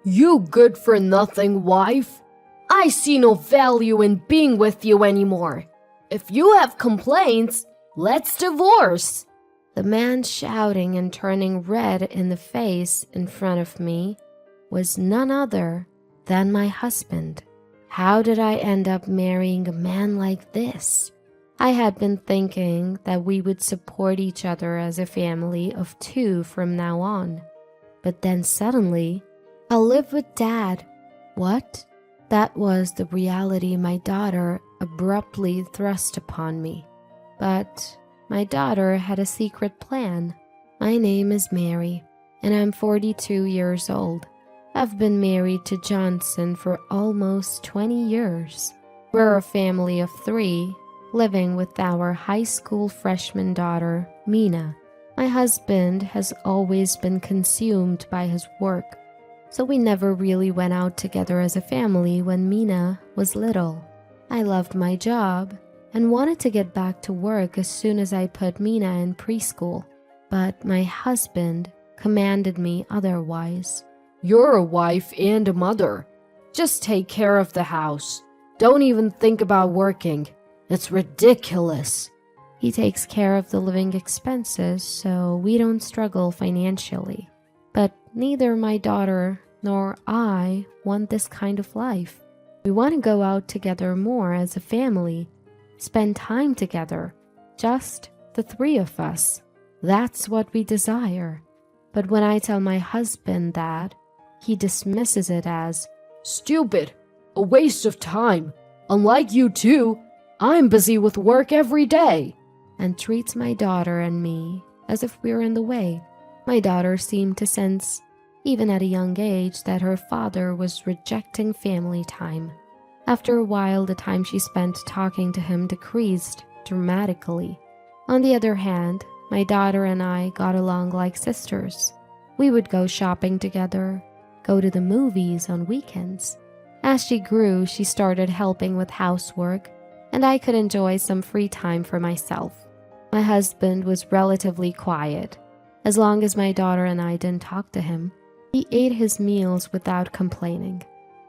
You good-for-nothing wife! I see no value in being with you anymore. If you have complaints, let's divorce. The man shouting and turning red in the face in front of me was none other than my husband. How did I end up marrying a man like this? I had been thinking that we would support each other as a family of two from now on. But then suddenly, I'll live with Dad. What? That was the reality my daughter abruptly thrust upon me. But my daughter had a secret plan. My name is Mary, and I'm 42 years old. I've been married to Johnson for almost 20 years. We're a family of 3, living with our high school freshman daughter, Mina. My husband has always been consumed by his work, so we never really went out together as a family when Mina was little. I loved my job and wanted to get back to work as soon as I put Mina in preschool, but my husband commanded me otherwise. You're a wife and a mother. Just take care of the house. Don't even think about working. It's ridiculous. He takes care of the living expenses, so we don't struggle financially. But neither my daughter nor I want this kind of life. We want to go out together more as a family, spend time together, just the 3 of us. That's what we desire. But when I tell my husband that, he dismisses it as stupid, a waste of time. Unlike you two, I'm busy with work every day, and treats my daughter and me as if we were in the way. My daughter seemed to sense, even at a young age, that her father was rejecting family time. After a while, the time she spent talking to him decreased dramatically. On the other hand, my daughter and I got along like sisters. We would go shopping together, go to the movies on weekends. As she grew, she started helping with housework, and I could enjoy some free time for myself. My husband was relatively quiet. As long as my daughter and I didn't talk to him, he ate his meals without complaining.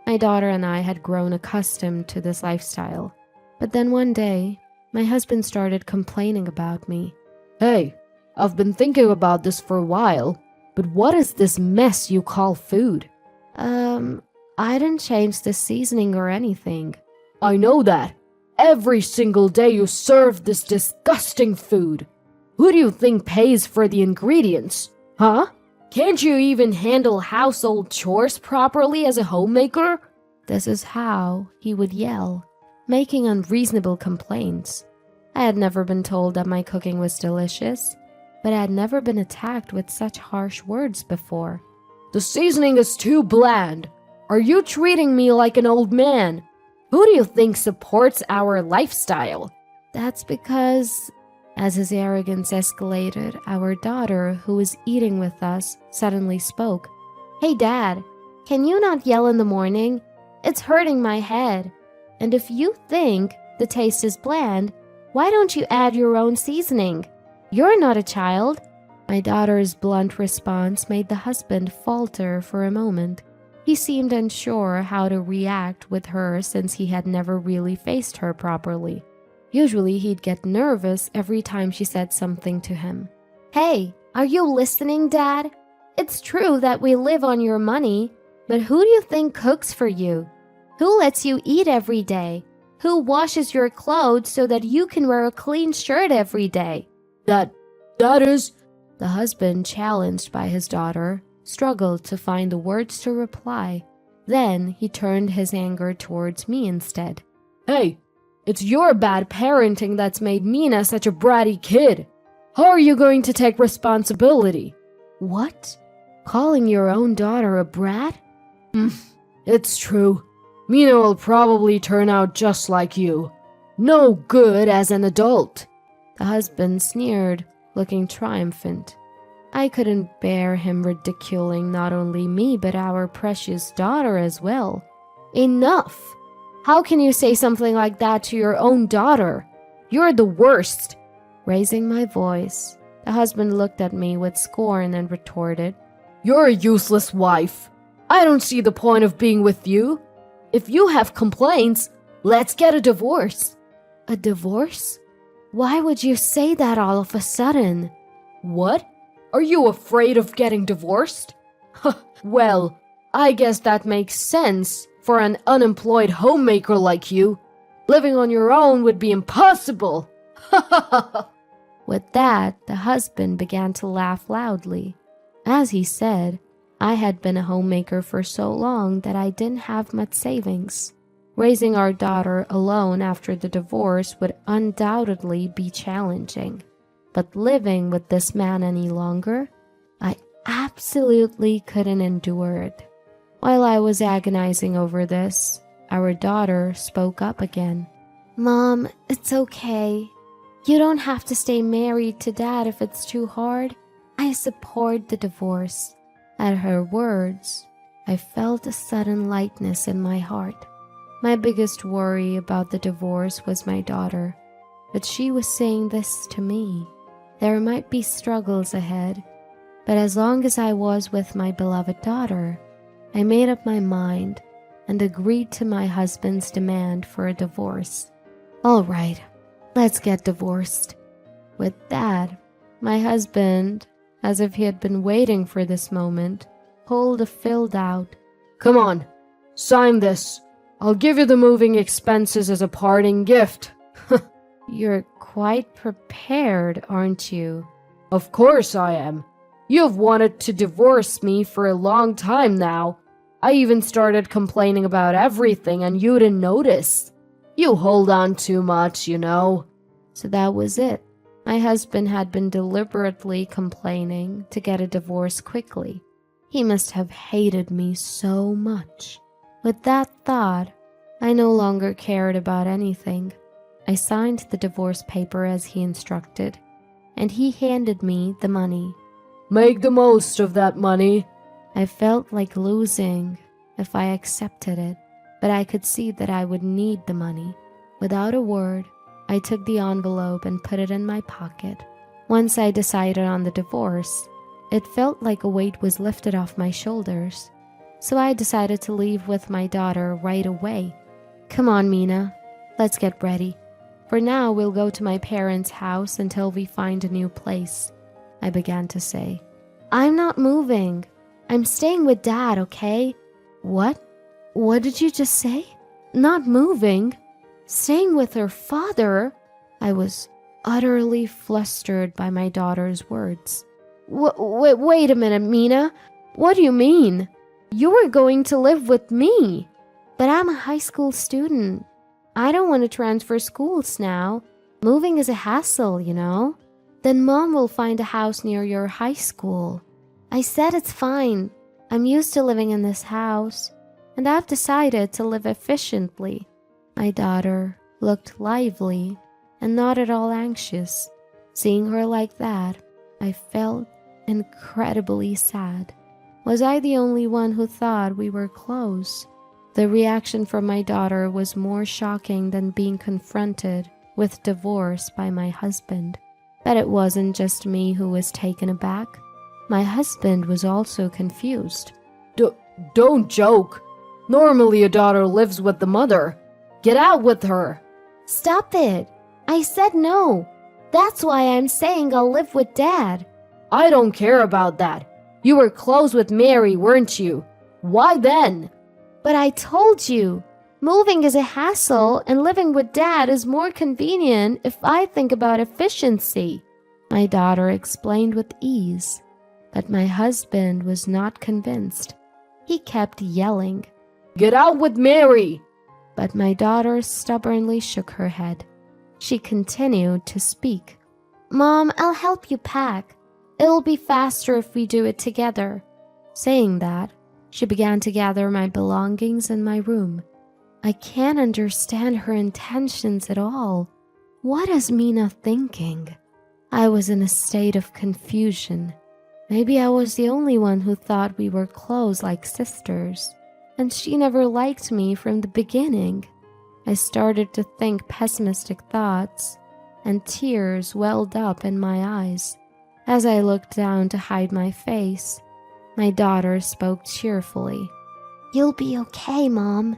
My daughter and I had grown accustomed to this lifestyle. But then one day, my husband started complaining about me. Hey, I've been thinking about this for a while, but what is this mess you call food? I didn't change the seasoning or anything. I know that. Every single day you serve this disgusting food. Who do you think pays for the ingredients? Huh? Can't you even handle household chores properly as a homemaker? This is how he would yell, making unreasonable complaints. I had never been told that my cooking was delicious, but I had never been attacked with such harsh words before. The seasoning is too bland. Are you treating me like an old man? Who do you think supports our lifestyle? That's because, as his arrogance escalated, our daughter, who was eating with us, suddenly spoke. Hey, Dad, can you not yell in the morning? It's hurting my head. And if you think the taste is bland, why don't you add your own seasoning? You're not a child. My daughter's blunt response made the husband falter for a moment. He seemed unsure how to react with her since he had never really faced her properly. Usually he'd get nervous every time she said something to him. Hey, are you listening, Dad? It's true that we live on your money, but who do you think cooks for you? Who lets you eat every day? Who washes your clothes so that you can wear a clean shirt every day? That is... The husband, challenged by his daughter, struggled to find the words to reply. Then he turned his anger towards me instead. Hey, it's your bad parenting that's made Mina such a bratty kid. How are you going to take responsibility? What? Calling your own daughter a brat? It's true. Mina will probably turn out just like you. No good as an adult. The husband sneered, looking triumphant. I couldn't bear him ridiculing not only me but our precious daughter as well. Enough! How can you say something like that to your own daughter? You're the worst! Raising my voice, the husband looked at me with scorn and retorted, You're a useless wife. I don't see the point of being with you. If you have complaints, let's get a divorce. A divorce? Why would you say that all of a sudden? What? Are you afraid of getting divorced? Well, I guess that makes sense for an unemployed homemaker like you. Living on your own would be impossible. With that, the husband began to laugh loudly. As he said, I had been a homemaker for so long that I didn't have much savings. Raising our daughter alone after the divorce would undoubtedly be challenging. But living with this man any longer, I absolutely couldn't endure it. While I was agonizing over this, our daughter spoke up again. Mom, it's okay. You don't have to stay married to Dad if it's too hard. I support the divorce. At her words, I felt a sudden lightness in my heart. My biggest worry about the divorce was my daughter, but she was saying this to me. There might be struggles ahead, but as long as I was with my beloved daughter, I made up my mind and agreed to my husband's demand for a divorce. All right, let's get divorced. With that, my husband, as if he had been waiting for this moment, pulled a filled out. Come on, sign this. I'll give you the moving expenses as a parting gift. You're quite prepared, aren't you? Of course I am. You've wanted to divorce me for a long time now. I even started complaining about everything and you didn't notice. You hold on too much, you know. So that was it. My husband had been deliberately complaining to get a divorce quickly. He must have hated me so much. With that thought, I no longer cared about anything. I signed the divorce paper as he instructed, and he handed me the money. Make the most of that money. I felt like losing if I accepted it, but I could see that I would need the money. Without a word, I took the envelope and put it in my pocket. Once I decided on the divorce, it felt like a weight was lifted off my shoulders. So I decided to leave with my daughter right away. Come on, Mina, let's get ready. For now, we'll go to my parents' house until we find a new place, I began to say. I'm not moving. I'm staying with Dad, okay? What? What did you just say? Not moving? Staying with her father? I was utterly flustered by my daughter's words. Wait a minute, Mina. What do you mean? You were going to live with me. But I'm a high school student. I don't want to transfer schools now. Moving is a hassle, you know. Then Mom will find a house near your high school. I said it's fine. I'm used to living in this house, and I've decided to live efficiently. My daughter looked lively and not at all anxious. Seeing her like that, I felt incredibly sad. Was I the only one who thought we were close? The reaction from my daughter was more shocking than being confronted with divorce by my husband. But it wasn't just me who was taken aback. My husband was also confused. Don't joke. Normally a daughter lives with the mother. Get out with her. Stop it. I said no. That's why I'm saying I'll live with Dad. I don't care about that. You were close with Mary, weren't you? Why then? But I told you, moving is a hassle and living with Dad is more convenient if I think about efficiency. My daughter explained with ease, but my husband was not convinced. He kept yelling, Get out with Mary! But my daughter stubbornly shook her head. She continued to speak. Mom, I'll help you pack. It'll be faster if we do it together. Saying that, she began to gather my belongings in my room. I can't understand her intentions at all. What is Mina thinking? I was in a state of confusion. Maybe I was the only one who thought we were close like sisters, and she never liked me from the beginning. I started to think pessimistic thoughts, and tears welled up in my eyes. As I looked down to hide my face, my daughter spoke cheerfully. You'll be okay, Mom.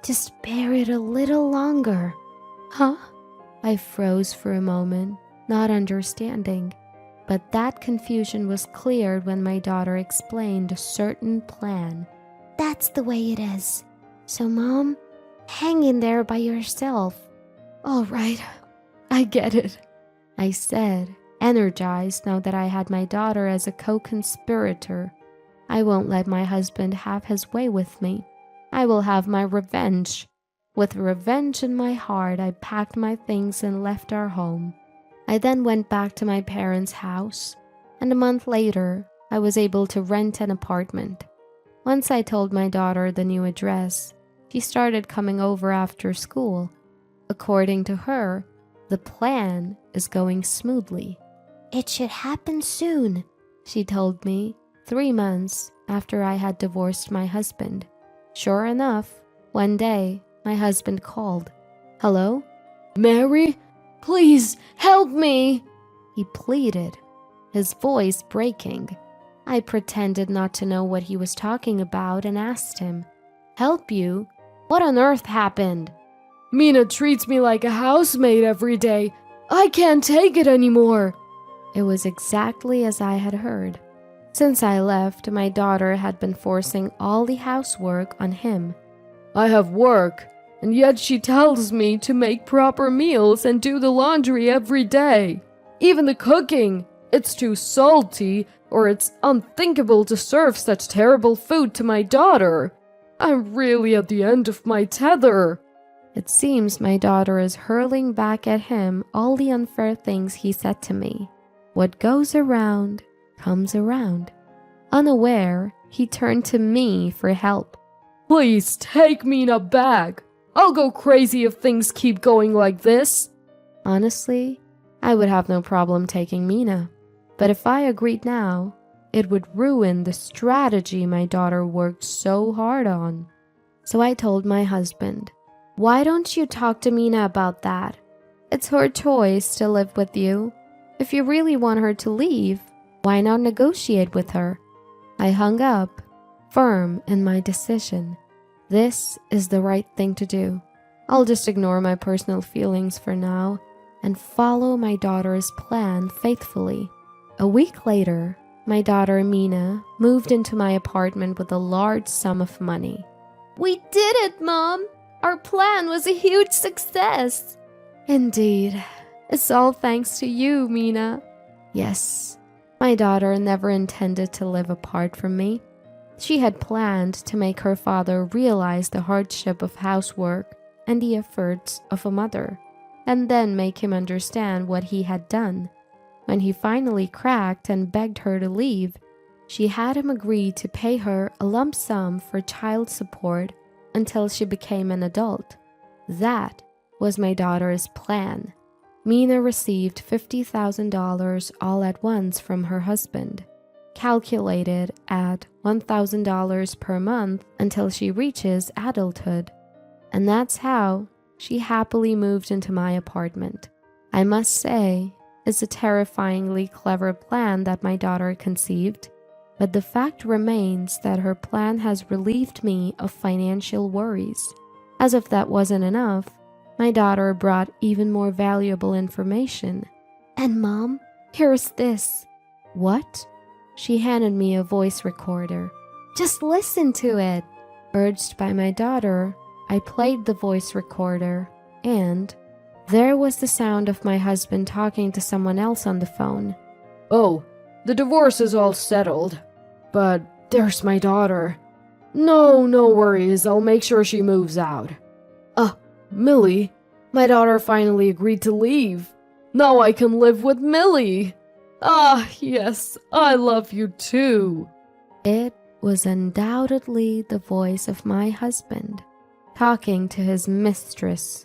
Just bear it a little longer. Huh? I froze for a moment, not understanding. But that confusion was cleared when my daughter explained a certain plan. That's the way it is. So, Mom, hang in there by yourself. All right, I get it, I said, energized now that I had my daughter as a co-conspirator. I won't let my husband have his way with me. I will have my revenge. With revenge in my heart, I packed my things and left our home. I then went back to my parents' house, and a month later, I was able to rent an apartment. Once I told my daughter the new address, she started coming over after school. According to her, the plan is going smoothly. It should happen soon, she told me, 3 months after I had divorced my husband. Sure enough, one day, my husband called. Hello? Mary, please help me, he pleaded, his voice breaking. I pretended not to know what he was talking about and asked him, Help you? What on earth happened? Mina treats me like a housemaid every day. I can't take it anymore. It was exactly as I had heard. Since I left, my daughter had been forcing all the housework on him. I have work, and yet she tells me to make proper meals and do the laundry every day. Even the cooking, it's too salty, or it's unthinkable to serve such terrible food to my daughter. I'm really at the end of my tether. It seems my daughter is hurling back at him all the unfair things he said to me. What goes around comes around. Unaware, he turned to me for help. Please take Mina back. I'll go crazy if things keep going like this. Honestly, I would have no problem taking Mina. But if I agreed now, it would ruin the strategy my daughter worked so hard on. So I told my husband, Why don't you talk to Mina about that? It's her choice to live with you. If you really want her to leave, why not negotiate with her? I hung up, firm in my decision. This is the right thing to do. I'll just ignore my personal feelings for now and follow my daughter's plan faithfully. A week later, my daughter Mina moved into my apartment with a large sum of money. We did it, Mom! Our plan was a huge success! Indeed. It's all thanks to you, Mina. Yes, my daughter never intended to live apart from me. She had planned to make her father realize the hardship of housework and the efforts of a mother, and then make him understand what he had done. When he finally cracked and begged her to leave, she had him agree to pay her a lump sum for child support until she became an adult. That was my daughter's plan. Mina received $50,000 all at once from her husband, calculated at $1,000 per month until she reaches adulthood. And that's how she happily moved into my apartment. I must say, it's a terrifyingly clever plan that my daughter conceived, but the fact remains that her plan has relieved me of financial worries. As if that wasn't enough, my daughter brought even more valuable information. And Mom, here's this. What? She handed me a voice recorder. Just listen to it. Urged by my daughter, I played the voice recorder, and there was the sound of my husband talking to someone else on the phone. Oh, the divorce is all settled. But there's my daughter. No worries, I'll make sure she moves out. Millie, my daughter finally agreed to leave. Now I can live with Millie. Yes, I love you too. It was undoubtedly the voice of my husband, talking to his mistress.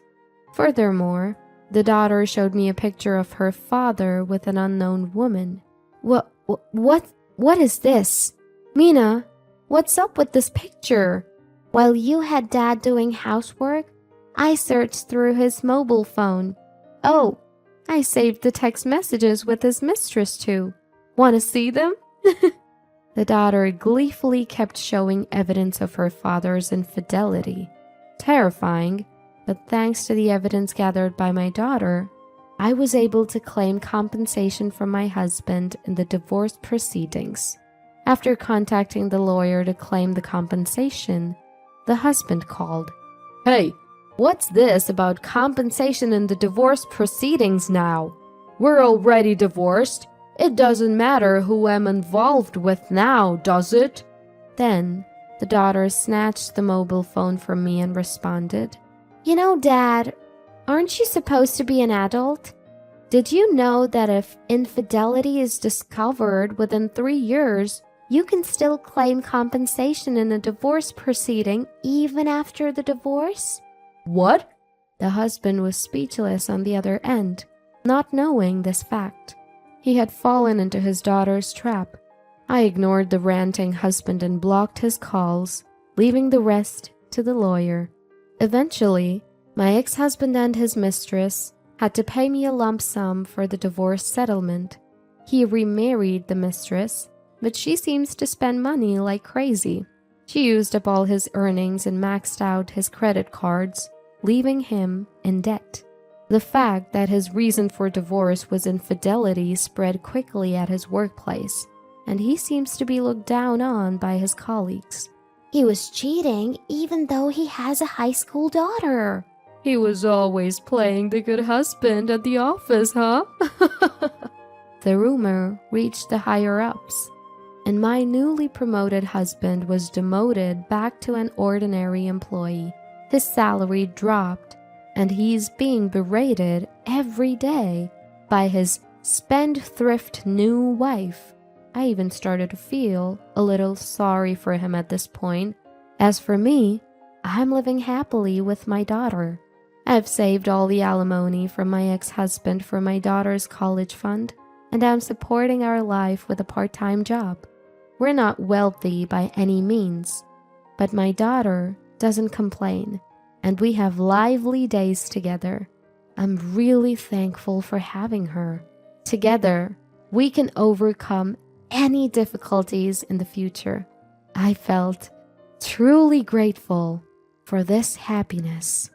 Furthermore, the daughter showed me a picture of her father with an unknown woman. What is this? Mina, what's up with this picture? While you had Dad doing housework, I searched through his mobile phone. Oh, I saved the text messages with his mistress too. Want to see them? The daughter gleefully kept showing evidence of her father's infidelity. Terrifying, but thanks to the evidence gathered by my daughter, I was able to claim compensation from my husband in the divorce proceedings. After contacting the lawyer to claim the compensation, the husband called. Hey, what's this about compensation in the divorce proceedings now? We're already divorced. It doesn't matter who I'm involved with now, does it? Then, the daughter snatched the mobile phone from me and responded, "You know, Dad, aren't you supposed to be an adult? Did you know that if infidelity is discovered within 3 years, you can still claim compensation in a divorce proceeding even after the divorce?" What? The husband was speechless on the other end, not knowing this fact. He had fallen into his daughter's trap. I ignored the ranting husband and blocked his calls, leaving the rest to the lawyer. Eventually, my ex-husband and his mistress had to pay me a lump sum for the divorce settlement. He remarried the mistress, but she seems to spend money like crazy. She used up all his earnings and maxed out his credit cards, leaving him in debt. The fact that his reason for divorce was infidelity spread quickly at his workplace, and he seems to be looked down on by his colleagues. He was cheating even though he has a high school daughter. He was always playing the good husband at the office, huh? The rumor reached the higher-ups, and my newly promoted husband was demoted back to an ordinary employee. His salary dropped, and he's being berated every day by his spendthrift new wife. I even started to feel a little sorry for him at this point. As for me, I'm living happily with my daughter. I've saved all the alimony from my ex-husband for my daughter's college fund, and I'm supporting our life with a part-time job. We're not wealthy by any means, but my daughter doesn't complain, and we have lively days together. I'm really thankful for having her. Together, we can overcome any difficulties in the future. I felt truly grateful for this happiness.